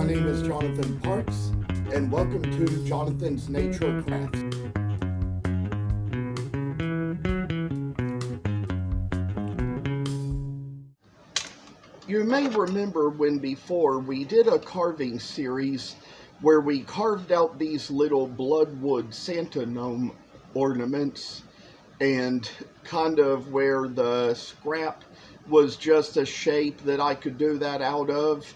My name is Jonathan Parks, and welcome to Jonathan's Nature Crafts. You may remember when before we did a carving series where we carved out these little bloodwood Santa gnome ornaments, and kind of where the scrap was just a shape that I could do that out of.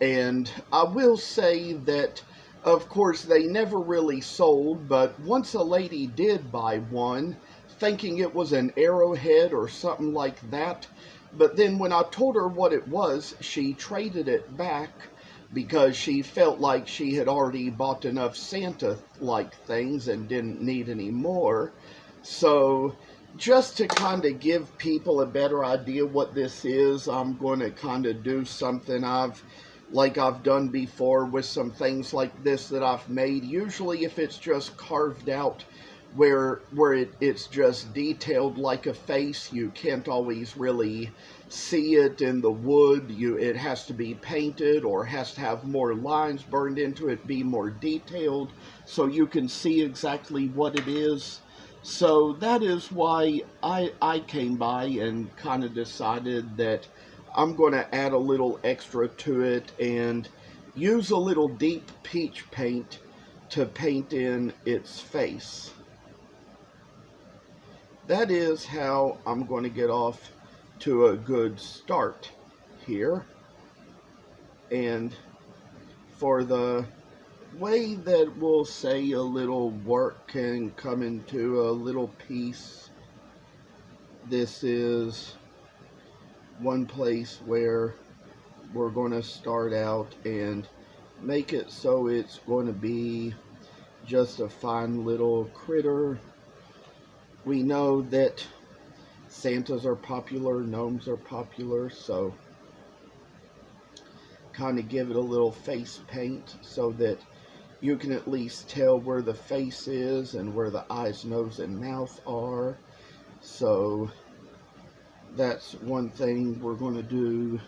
And I will say that, of course, they never really sold, but once a lady did buy one, thinking it was an arrowhead or something like that. But then when I told her what it was, she traded it back because she felt like she had already bought enough Santa-like things and didn't need any more. So just to kind of give people a better idea what this is, I'm going to kind of do something like I've done before with some things like this that I've made. Usually if it's just carved out where it's just detailed like a face, you can't always really see it in the wood. It has to be painted or has to have more lines burned into it, be more detailed, so you can see exactly what it is. So that is why I came by and kind of decided that I'm going to add a little extra to it and use a little deep peach paint to paint in its face. That is how I'm going to get off to a good start here. And for the way that we'll say a little work can come into a little piece, this is one place where we're going to start out and make it so it's going to be just a fine little critter. We know that Santas are popular, gnomes are popular, so kind of give it a little face paint so that you can at least tell where the face is and where the eyes, nose, and mouth are. So that's one thing we're going to do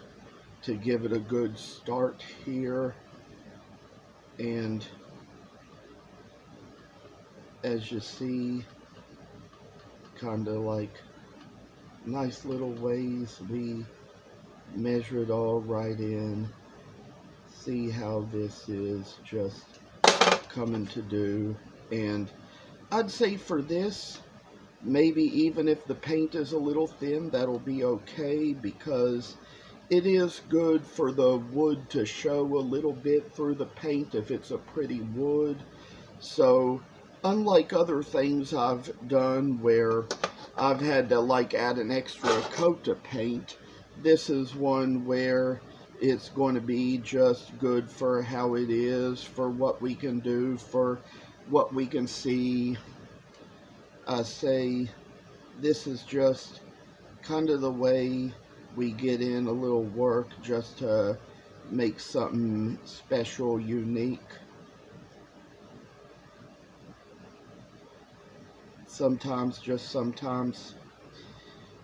to give it a good start here. And as you see, kind of like nice little ways we measure it all right in. See how this is just coming to do. And I'd say for this, maybe even if the paint is a little thin, that'll be okay, because it is good for the wood to show a little bit through the paint if it's a pretty wood. So unlike other things I've done where I've had to like add an extra coat of paint, this is one where it's going to be just good for how it is, for what we can do, for what we can see. I say this is just kind of the way we get in a little work just to make something special, unique. Sometimes, just sometimes,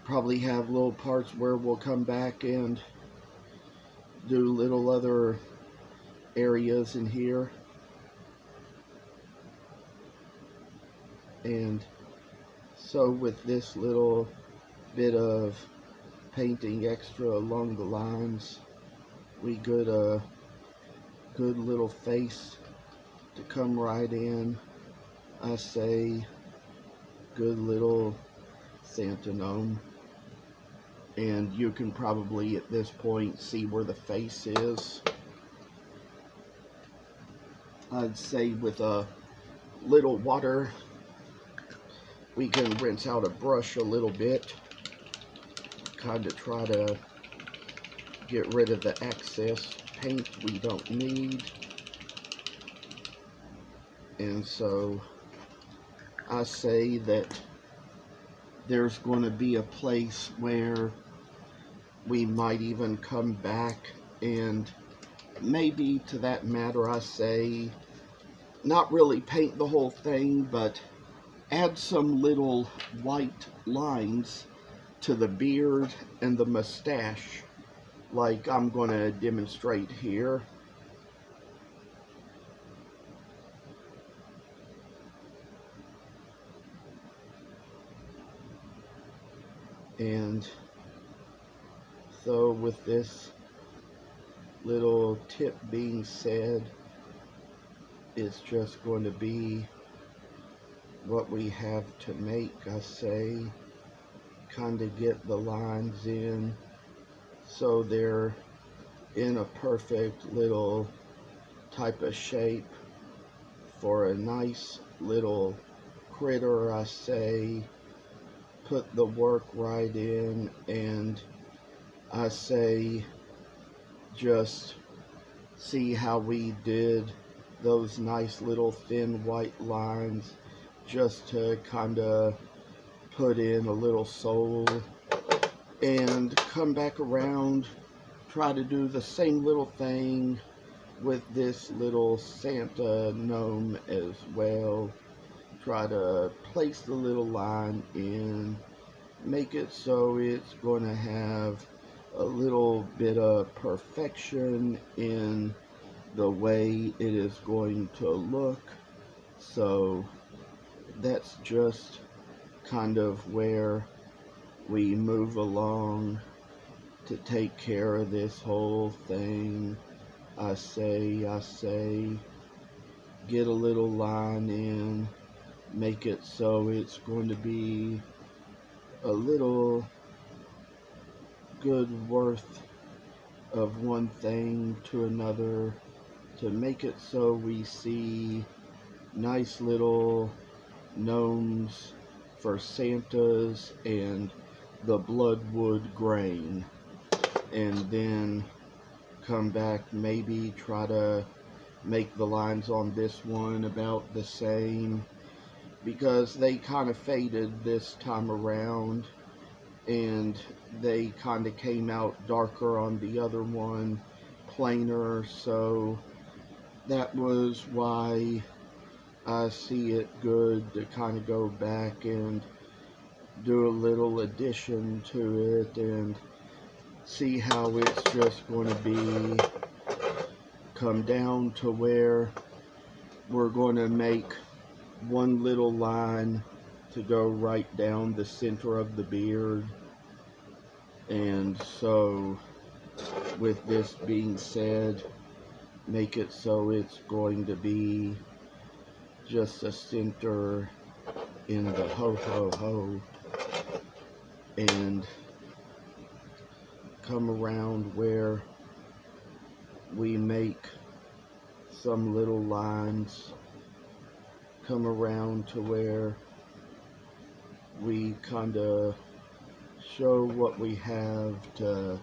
probably have little parts where we'll come back and do little other areas in here. And so with this little bit of painting extra along the lines, we get a good little face to come right in. I say good little Santa gnome. And you can probably at this point see where the face is. I'd say with a little water we can rinse out a brush a little bit, kind of try to get rid of the excess paint we don't need. And so I say that there's going to be a place where we might even come back and maybe, to that matter, I say not really paint the whole thing, but add some little white lines to the beard and the mustache, like I'm going to demonstrate here. And so with this little tip being said, it's just going to be what we have to make, I say. Kind of get the lines in so they're in a perfect little type of shape for a nice little critter, I say. Put the work right in, and I say just see how we did those nice little thin white lines just to kind of put in a little soul, and come back around, try to do the same little thing with this little Santa gnome as well. Try to place the little line in, make it so it's going to have a little bit of perfection in the way it is going to look. So that's just kind of where we move along to take care of this whole thing. I say, get a little line in, make it so it's going to be a little good worth of one thing to another, to make it so we see nice little gnomes for Santas and the bloodwood grain. And then come back, maybe try to make the lines on this one about the same, because they kind of faded this time around and they kind of came out darker on the other one, plainer. So that was why I see it good to kind of go back and do a little addition to it and see how it's just going to be, come down to where we're going to make one little line to go right down the center of the beard. And so with this being said, make it so it's going to be just a center in the ho ho ho, and come around where we make some little lines, come around to where we kind of show what we have to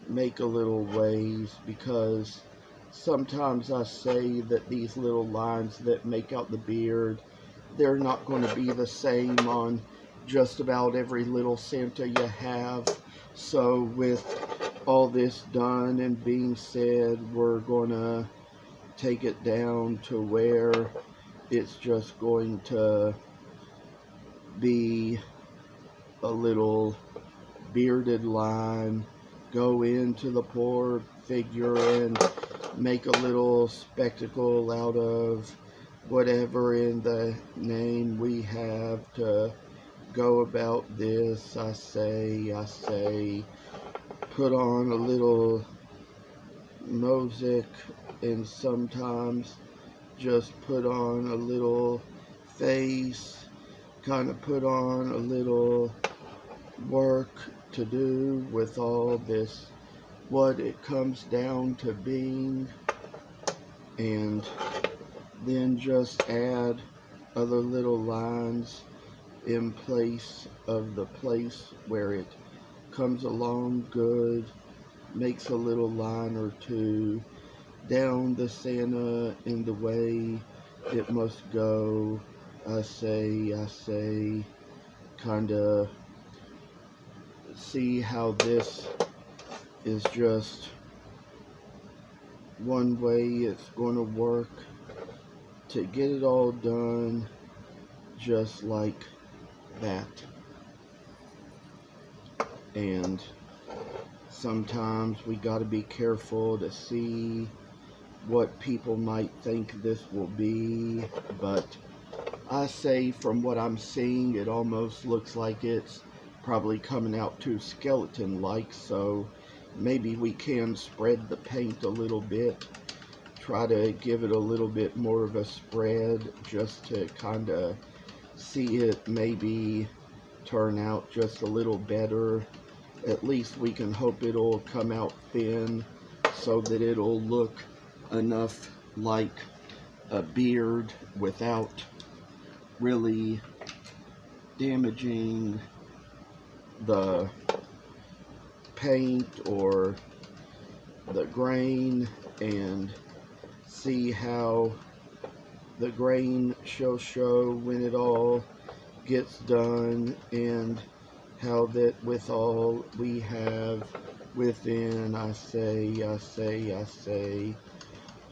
make a little ways, because sometimes I say that these little lines that make out the beard, they're not going to be the same on just about every little Santa you have. So with all this done and being said, we're going to take it down to where it's just going to be a little bearded line, go into the poor figure and make a little spectacle out of whatever in the name we have to go about this. I say, put on a little mosaic, and sometimes just put on a little face, kind of put on a little work to do with all this, what it comes down to being, and then just add other little lines in place of the place where it comes along good, makes a little line or two down the Santa in the way it must go. I say, kind of see how this is just one way it's going to work to get it all done just like that. And sometimes we got to be careful to see what people might think this will be, but I say from what I'm seeing, it almost looks like it's probably coming out too skeleton-like, so maybe we can spread the paint a little bit. Try to give it a little bit more of a spread just to kind of see it maybe turn out just a little better. At least we can hope it'll come out thin so that it'll look enough like a beard without really damaging the paint or the grain, and see how the grain shall show when it all gets done, and how that with all we have within, I say,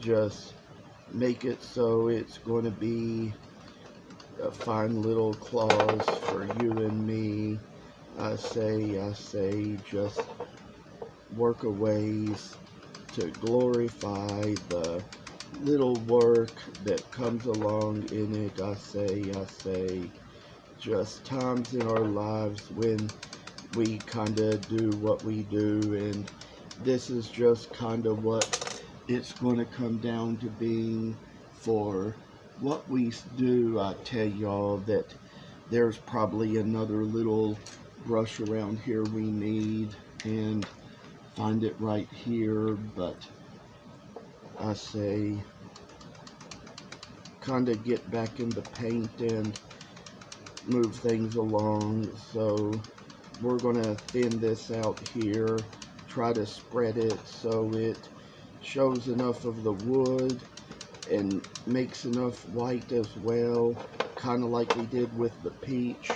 just make it so it's going to be a fine little clause for you and me. I say, just work a ways to glorify the little work that comes along in it. I say, just times in our lives when we kind of do what we do, and this is just kind of what it's going to come down to being for what we do. I tell y'all that there's probably another little brush around here we need, and find it right here, but I say kind of get back into paint and move things along. So we're going to thin this out here, try to spread it so it shows enough of the wood and makes enough white as well, kind of like we did with the peach.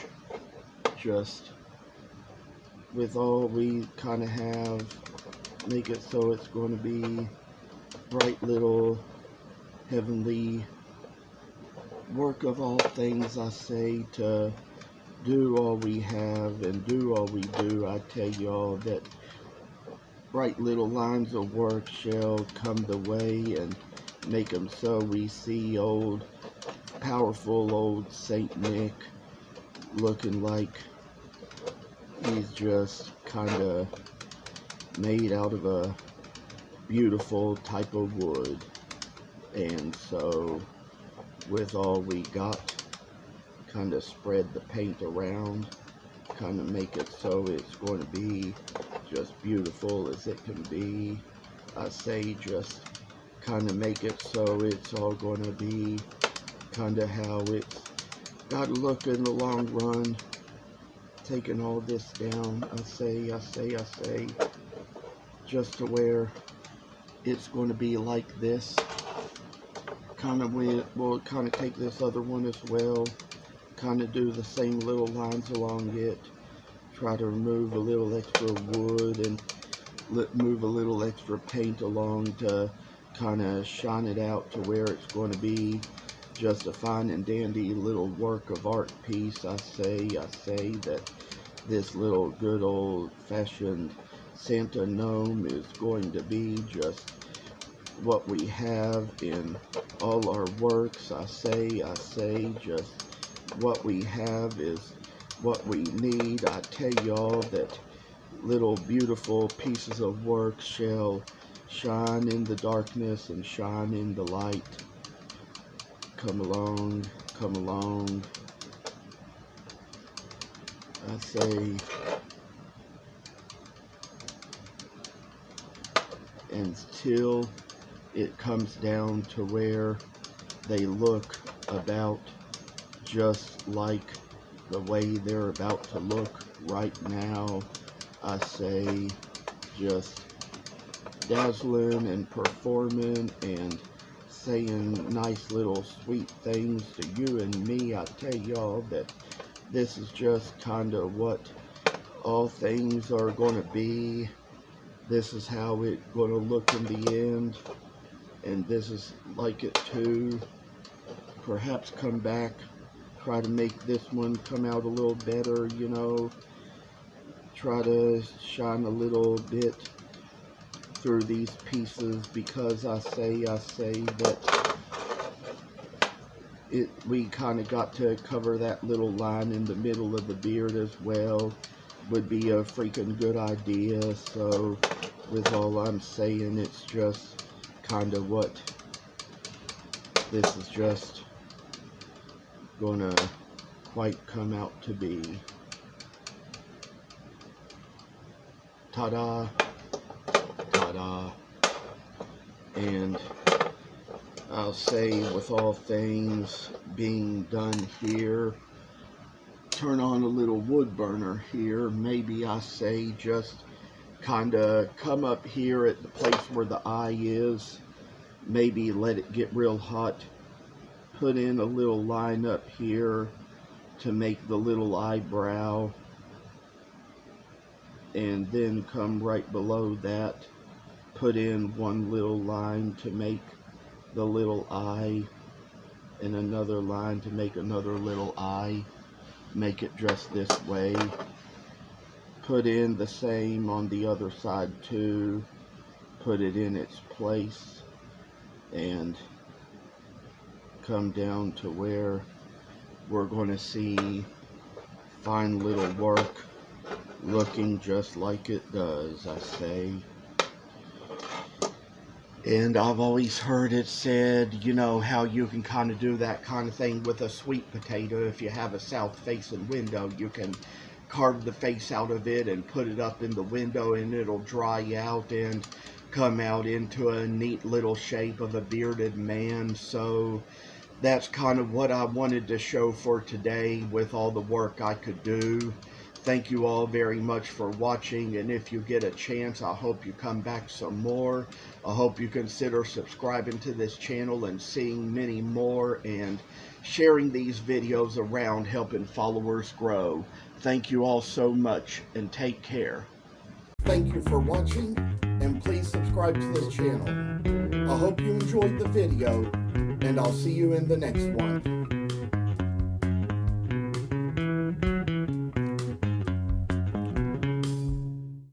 Just with all we kind of have, make it so it's going to be bright little heavenly work of all things. I say to do all we have and do all we do. I tell y'all that bright little lines of work shall come the way, and make them so we see old powerful old Saint Nick looking like he's just kind of made out of a beautiful type of wood. And so with all we got, kind of spread the paint around, kind of make it so it's going to be just beautiful as it can be. I say just kind of make it so it's all going to be kind of how it's got to look in the long run. Taking all this down, I say, just to where it's going to be like this. Kind of, we'll kind of take this other one as well, kind of do the same little lines along it, try to remove a little extra wood and move a little extra paint along to kind of shine it out to where it's going to be just a fine and dandy little work of art piece. I say that this little good old-fashioned Santa gnome is going to be just what we have in all our works. I say just what we have is what we need. I tell y'all that little beautiful pieces of work shall shine in the darkness and shine in the light. Come along, come along. I say, until it comes down to where they look about just like the way they're about to look right now. I say just dazzling and performing and saying nice little sweet things to you and me. I tell y'all that this is just kind of what all things are going to be. This is how it's going to look in the end, and this is like it too. Perhaps come back, try to make this one come out a little better, you know, try to shine a little bit through these pieces, because I say that we kind of got to cover that little line in the middle of the beard as well. would be a freaking good idea. So with all I'm saying, it's just kind of what this is just gonna quite come out to be. Ta-da, ta-da. And I'll say, with all things being done here, turn on a little wood burner here. Maybe I say just kind of come up here at the place where the eye is, maybe let it get real hot, put in a little line up here to make the little eyebrow, and then come right below that, put in one little line to make the little eye, and another line to make another little eye. Make it just this way. Put in the same on the other side too. Put it in its place and come down to where we're going to see fine little work looking just like it does, I say. And I've always heard it said, you know, how you can kind of do that kind of thing with a sweet potato. If you have a south-facing window, you can carve the face out of it and put it up in the window, and it'll dry out and come out into a neat little shape of a bearded man. So that's kind of what I wanted to show for today with all the work I could do. Thank you all very much for watching, and if you get a chance, I hope you come back some more. I hope you consider subscribing to this channel and seeing many more, and sharing these videos around, helping followers grow. Thank you all so much, and take care. Thank you for watching, and please subscribe to this channel. I hope you enjoyed the video, and I'll see you in the next one.